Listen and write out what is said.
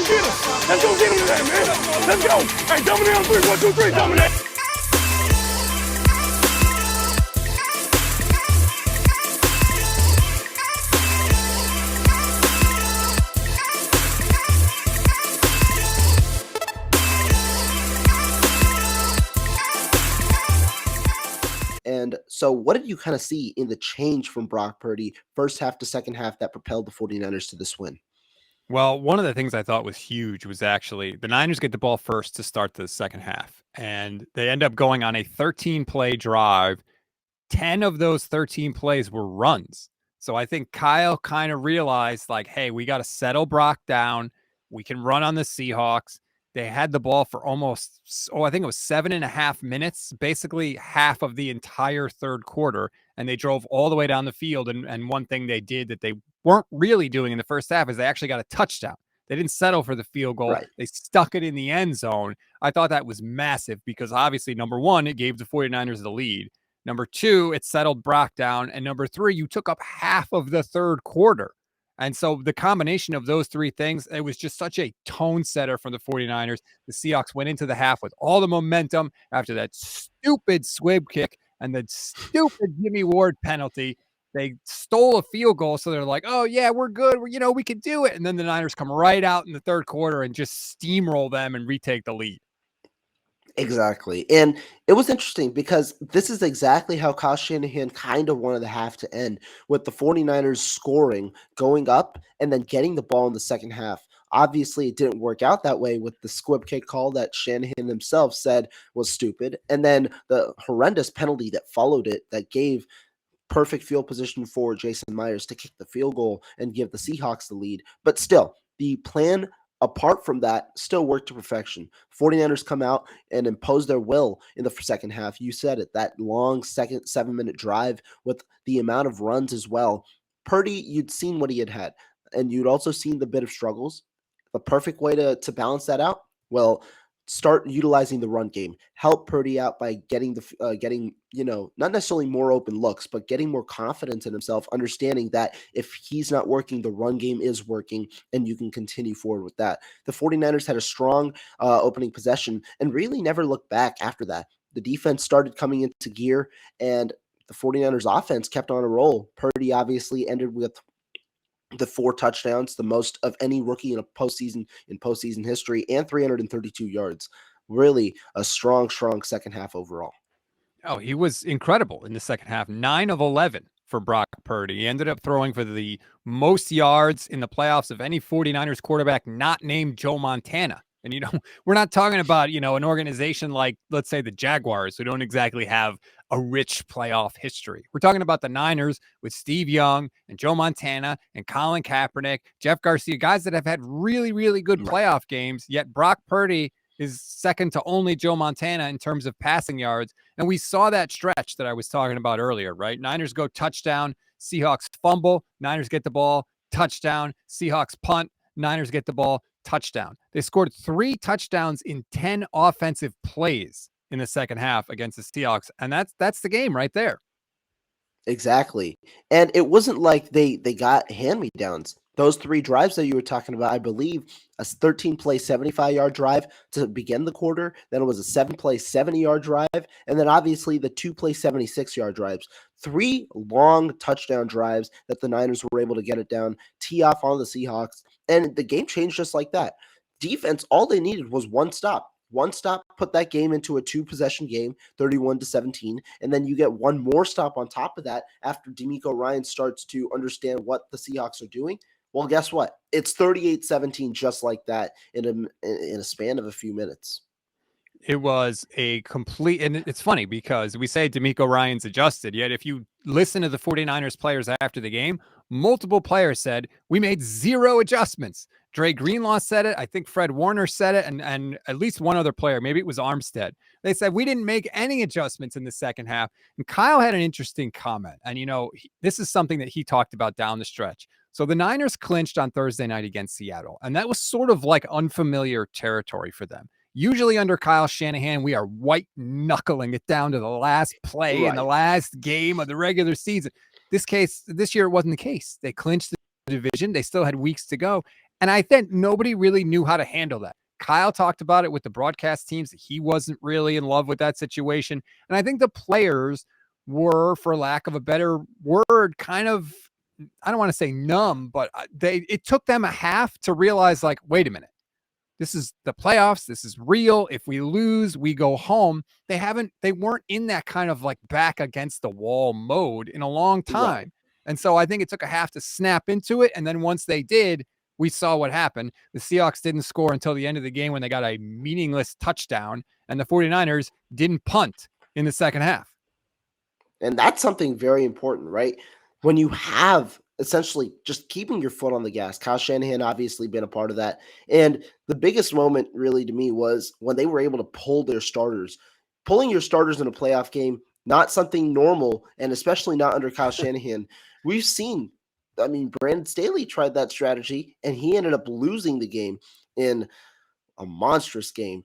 get him. Let's go get him today, man. Let's go. Hey, dominate on 3. 1, 2, 3, dominate. And so what did you kind of see in the change from Brock Purdy first half to second half that propelled the 49ers to this win? Well, one of the things I thought was huge was actually the Niners get the ball first to start the second half, and they end up going on a 13-play drive. 10 of those 13 plays were runs. So I think Kyle kind of realized, like, hey, we got to settle Brock down. We can run on the Seahawks. They had the ball for almost, I think it was 7.5 minutes, basically half of the entire third quarter. And they drove all the way down the field. And one thing they did that they weren't really doing in the first half is they actually got a touchdown. They didn't settle for the field goal. Right. They stuck it in the end zone. I thought that was massive because obviously, number one, it gave the 49ers the lead. Number two, it settled Brock down. And number three, you took up half of the third quarter. And so the combination of those three things, it was just such a tone setter for the 49ers. The Seahawks went into the half with all the momentum after that stupid squib kick and the stupid Jimmy Ward penalty. They stole a field goal, so they're like, oh, yeah, we're good. We can do it. And then the Niners come right out in the third quarter and just steamroll them and retake the lead. Exactly. And it was interesting because this is exactly how Kyle Shanahan kind of wanted the half to end, with the 49ers scoring, going up, and then getting the ball in the second half. Obviously, it didn't work out that way with the squib kick call that Shanahan himself said was stupid, and then the horrendous penalty that followed it that gave perfect field position for Jason Myers to kick the field goal and give the Seahawks the lead. But still, the plan apart from that still worked to perfection. 49ers come out and impose their will in the second half. You said it, that long second 7-minute drive with the amount of runs as well. Purdy, you'd seen what he had, and you'd also seen the bit of struggles. The perfect way to balance that out, well, start utilizing the run game. Help Purdy out by getting not necessarily more open looks, but getting more confidence in himself, understanding that if he's not working, the run game is working, and you can continue forward with that. The 49ers had a strong opening possession and really never looked back after that. The defense started coming into gear, and the 49ers offense kept on a roll. Purdy obviously ended with the 4 touchdowns, the most of any rookie in postseason history, and 332 yards. Really a strong second half overall. Oh, he was incredible in the second half. 9 of 11 for Brock Purdy. He ended up throwing for the most yards in the playoffs of any 49ers quarterback not named Joe Montana. And, we're not talking about, an organization like, let's say, the Jaguars, who don't exactly have a rich playoff history. We're talking about the Niners with Steve Young and Joe Montana and Colin Kaepernick, Jeff Garcia, guys that have had really, really good playoff games. Yet Brock Purdy is second to only Joe Montana in terms of passing yards. And we saw that stretch that I was talking about earlier, right? Niners go touchdown, Seahawks fumble, Niners get the ball, touchdown, Seahawks punt, Niners get the ball, touchdown. They scored 3 touchdowns in 10 offensive plays in the second half against the Seahawks. And that's the game right there. Exactly. And it wasn't like they got hand-me-downs. Those 3 drives that you were talking about, I believe a 13-play 75-yard drive to begin the quarter. Then it was a 7-play 70-yard drive. And then obviously the 2-play 76-yard drives. 3 long touchdown drives that the Niners were able to get it down, tee off on the Seahawks. And the game changed just like that. Defense, all they needed was one stop. One stop put that game into a 2-possession game, 31-17, and then you get one more stop on top of that after DeMeco Ryans starts to understand what the Seahawks are doing. Well, guess what? It's 38-17 just like that in a span of a few minutes. It was a complete, and it's funny because we say DeMeco Ryans adjusted, yet if you listen to the 49ers players after the game, multiple players said, we made 0 adjustments. Dre Greenlaw said it. I think Fred Warner said it. And at least one other player, maybe it was Armstead. They said, we didn't make any adjustments in the second half. And Kyle had an interesting comment. And, this is something that he talked about down the stretch. So the Niners clinched on Thursday night against Seattle. And that was sort of like unfamiliar territory for them. Usually under Kyle Shanahan, we are white knuckling it down to the last play in the last game of the regular season. This year, it wasn't the case. They clinched the division. They still had weeks to go. And I think nobody really knew how to handle that. Kyle talked about it with the broadcast teams. He wasn't really in love with that situation. And I think the players were, for lack of a better word, kind of, I don't want to say numb, but it took them a half to realize, like, wait a minute. This is the playoffs. This is real. If we lose, we go home. They weren't in that kind of like back against the wall mode in a long time. Right. And so I think it took a half to snap into it. And then once they did, we saw what happened. The Seahawks didn't score until the end of the game when they got a meaningless touchdown, and the 49ers didn't punt in the second half. And that's something very important, right? When you have essentially just keeping your foot on the gas. Kyle Shanahan obviously been a part of that. And the biggest moment really to me was when they were able to pull their starters. Pulling your starters in a playoff game, not something normal, and especially not under Kyle Shanahan. We've seen, I mean, Brandon Staley tried that strategy, and he ended up losing the game in a monstrous game.